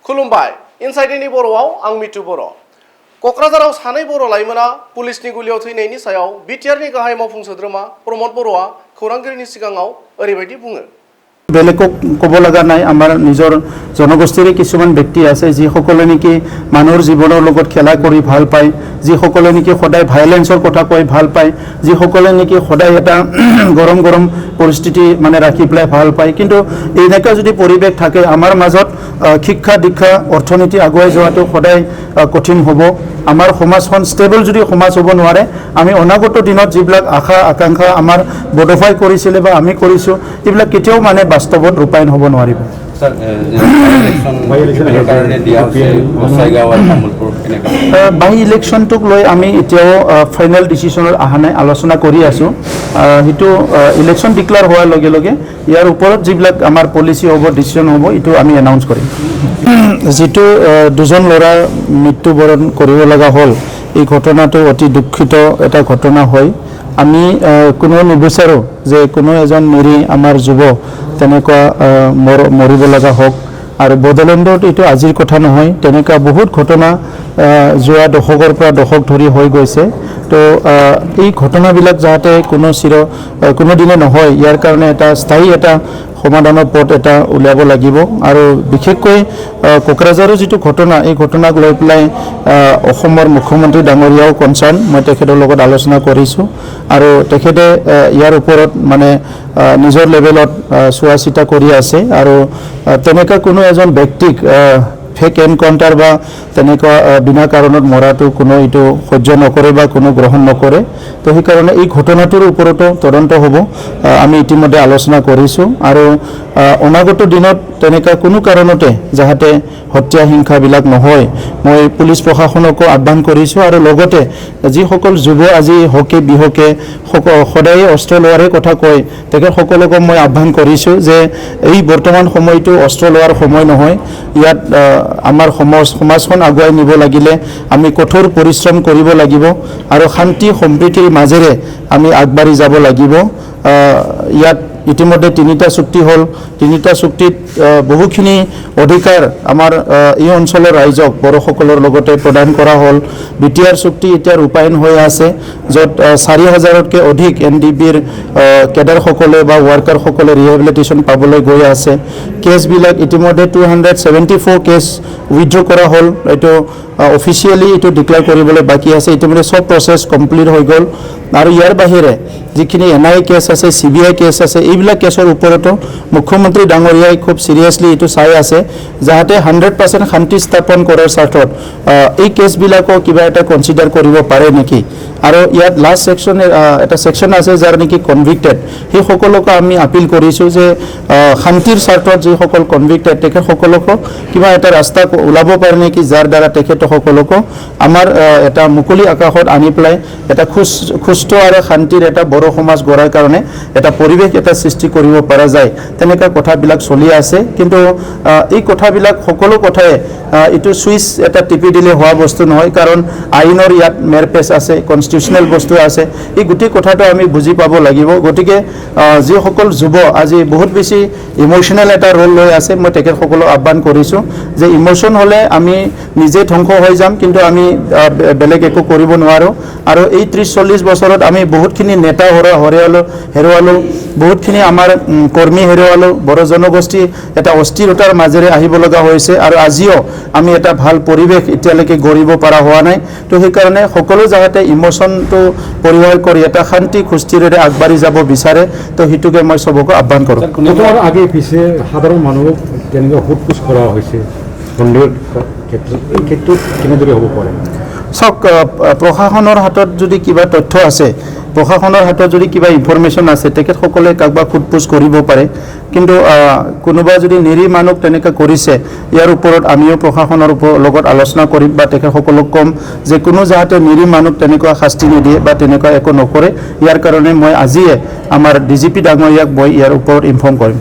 खुलुमबाय इनसाइडनि बर'आव आं मिथु बर'। क'क्राझाराव सानै बर' लाइमोना पुलिसनि गुलियाव थैनायनि सायाव बिटिआरनि गाहाय मावफुं सोद्रोमा प्रमद बर'आ खौरांगिरिनि सिगाङाव ओरैबायदि बुङो। बेलेगक कब लगা নাই আমাৰ নিজৰ জনগোষ্ঠীৰ কিছুমান ব্যক্তি আছে যিসকলে নেকি মানুহৰ জীৱনৰ লগত খেলা কৰি ভাল পায়, যিসকলে নেকি সদায় ভায়োলেন্সৰ কথা কৈ ভাল পায়, যিসকলে নেকি সদায় এটা গৰম গৰম পৰিস্থিতি মানে ৰাখি পেলাই ভাল পায়। কিন্তু এনেকুৱা যদি পৰিৱেশ থাকে আমাৰ মাজত শিক্ষা দীক্ষা অৰ্থনীতি আগুৱাই যোৱাটো সদায় কঠিন হ'ব। আমাৰ সমাজখন ষ্টেবল যদি সমাজ হ'ব নোৱাৰে, আমি অনাগত দিনত যিবিলাক আশা আকাংক্ষা আমাৰ বডোফাই কৰিছিলে বা আমি কৰিছোঁ এইবিলাক কেতিয়াও মানে বাস্তৱত ৰূপায়ণ হ'ব নোৱাৰিব। বাই ইলেকশ্যনটোক লৈ আমি এতিয়াও ফাইনেল ডিচিশ্যনত অহা নাই, আলোচনা কৰি আছোঁ। সেইটো ইলেকশ্যন ডিক্লেয়াৰ হোৱাৰ লগে লগে ইয়াৰ ওপৰত যিবিলাক আমাৰ পলিচি হ'ব ডিচিশ্যন হ'ব এইটো আমি এনাউন্স কৰিম। যিটো দুজন ল'ৰা মৃত্যুবৰণ কৰিব লগা হ'ল, এই ঘটনাটো অতি দুঃখিত এটা ঘটনা হয়। আমি কোনো নিবিচাৰোঁ যে কোনো এজন মেৰি আমাৰ যুৱ তেনেকুৱা মৰিব লগা হওক। আৰু বড়োলেণ্ডত এইটো আজিৰ কথা নহয়, তেনেকুৱা বহুত ঘটনা যোৱা দশকৰ পৰা দশক ধৰি হৈ গৈছে। তো এই ঘটনাবিলাক যাতে কোনো দিনে নহয়, ইয়াৰ কাৰণে এটা স্থায়ী এটা সমাধানৰ পথ এটা উলিয়াব লাগিব। আৰু বিশেষকৈ কোকৰাঝাৰৰ যিটো ঘটনা, এই ঘটনাক লৈ পেলাই অসমৰ মুখ্যমন্ত্ৰী ডাঙৰীয়াও কনচাৰ্ণ, মই তেখেতৰ লগত আলোচনা কৰিছোঁ। আৰু তেখেতে ইয়াৰ ওপৰত মানে নিজৰ লেভেলত চোৱা চিতা কৰি আছে। আৰু তেনেকুৱা কোনো এজন ব্যক্তিক ফেক এনকাউণ্টাৰ বা তেনেকুৱা বিনা কাৰণত মৰাটো কোনো এইটো সহ্য নকৰে বা কোনো গ্ৰহণ নকৰে। তো সেইকাৰণে এই ঘটনাটোৰ ওপৰতো তদন্ত হ'ব, আমি ইতিমধ্যে আলোচনা কৰিছোঁ। আৰু অনাগত দিনত তেনেকুৱা কোনো কাৰণতে যাতে হত্যা হিংসাবিলাক নহয়, মই পুলিচ প্ৰশাসনকো আহ্বান কৰিছোঁ। আৰু লগতে যিসকল যুৱ আজি হকে বিহকে সদায় অস্ত্ৰ লোৱাৰে কথা কয়, তেখেতসকলকো মই আহ্বান কৰিছোঁ যে এই বৰ্তমান সময়টো অস্ত্ৰ লোৱাৰ সময় নহয়। ইয়াত আমাৰ সমাজখন আগুৱাই নিব লাগিলে আমি কঠোৰ পৰিশ্ৰম কৰিব লাগিব আৰু শান্তি সম্প্ৰীতিৰ মাজেৰে আমি আগবাঢ়ি যাব লাগিব। ইয়াত ইতিমধ্যে 3টা চুক্তি হ'ল, 3টা চুক্তিত বহুখিনি অধিকাৰ আমাৰ এই অঞ্চলৰ ৰাইজক বড়োসকলৰ লগতে প্ৰদান কৰা হ'ল। বিটিআৰ চুক্তি এতিয়া ৰূপায়ণ হৈ আছে, য'ত 4000তকৈ অধিক NDBৰ কেডাৰসকলে বা ৱাৰ্কাৰসকলে ৰিহেবিলিটেশ্যন পাবলৈ গৈ আছে। কেছবিলাক ইতিমধ্যে 274 কেছ উইথড্ৰ কৰা হ'ল। এইটো অফিচিয়েলি এইটো ডিক্লেয়াৰ কৰিবলৈ বাকী আছে, ইতিমধ্যে চব প্ৰচেছ কমপ্লিট হৈ গ'ল। আৰু ইয়াৰ বাহিৰে যিখিনি NI কেছ আছে, CBI কেছ আছে, এইবিলাক কেছৰ ওপৰতো মুখ্যমন্ত্ৰী ডাঙৰীয়াই খুব চিৰিয়াছলি এইটো চাই আছে, যাতে 100% শান্তি স্থাপন কৰাৰ স্বাৰ্থত এই কেছবিলাকো কিবা এটা কনচিডাৰ কৰিব পাৰে নেকি। আৰু ইয়াত লাষ্ট এটা ছেকশ্যন আছে যাৰ নেকি কনভিক্টেড, সেইসকলকো আমি আপিল কৰিছোঁ যে শান্তিৰ স্বাৰ্থত যিসকল কনভিক্টেড তেখেতসকলকো কিবা এটা ৰাস্তা ওলাব পাৰে নেকি, যাৰ দ্বাৰা তেখেতসকলকো আমাৰ এটা মুকলি আকাশত আনি পেলাই এটা সুস্থ আৰু শান্তিৰ এটা বড়ো সমাজ গঢ়াৰ কাৰণে এটা পৰিৱেশ এটা সৃষ্টি কৰিব পৰা যায়। তেনেকুৱা কথাবিলাক চলি আছে। কিন্তু এই কথাবিলাক সকলো কথাই এইটো চুইচ এটা টিপি দিলে হোৱা বস্তু নহয়, কাৰণ আইনৰ ইয়াত মেৰপেচ আছে, কনষ্টিটিউচনেল বস্তু আছে। এই গোটেই কথাটো আমি বুজি পাব লাগিব। গতিকে যিসকল যুৱ আজি বহুত বেছি ইম'চনেল এটা ৰোল লৈ আছে, মই তেখেতসকলক আহ্বান কৰিছোঁ যে ইম'চন হ'লে আমি নিজে ধ্বংস হৈ যাম, কিন্তু আমি বেলেগ একো কৰিব নোৱাৰোঁ। আৰু এই 30-40 বছৰত আমি বহুতখিনি নেতা হেৰুৱালোঁ, বহুতখিনি আমাৰ কৰ্মী হেৰুৱালোঁ। বড়ো জনগোষ্ঠী এটা অস্থিৰতাৰ মাজেৰে আহিব লগা হৈছে, আৰু আজিও আমি এটা ভাল পৰিৱেশ এতিয়ালৈকে গঢ়িব পৰা হোৱা নাই। তো সেইকাৰণে সকলো যাতে ইম'চনটো পৰিহাৰ কৰি এটা শান্তি সুস্থিৰেৰে আগবাঢ়ি যাব বিচাৰে, তো সেইটোকে মই চবকে আহ্বান কৰোঁ। আগে পিছে সাধাৰণ মানুহক কেনেকৈ সোধ-পোছ কৰা হৈছে সন্দেহৰ ক্ষেত্ৰত, এই ক্ষেত্ৰত কেনেদৰে হ'ব পাৰে? চাওক, প্ৰশাসনৰ হাতত যদি কিবা তথ্য আছে, প্ৰশাসনৰ হাতত যদি কিবা ইনফৰমেশ্যন আছে, তেখেতসকলে কাৰোবাক সোধ-পোছ কৰিব পাৰে। কিন্তু কোনোবা যদি নিৰীহ মানুহ তেনেকৈ কৰিছে, ইয়াৰ ওপৰত আমিও প্ৰশাসনৰ লগত আলোচনা কৰিম বা তেখেতসকলক ক'ম যে কোনো যাতে নিৰীহ মানুহ তেনেকুৱা শাস্তি নিদিয়ে বা তেনেকুৱা একো নকৰে। ইয়াৰ কাৰণে মই আজিয়ে আমাৰ DGP ডাঙৰীয়াক মই ইয়াৰ ওপৰত ইনফৰ্ম কৰিম।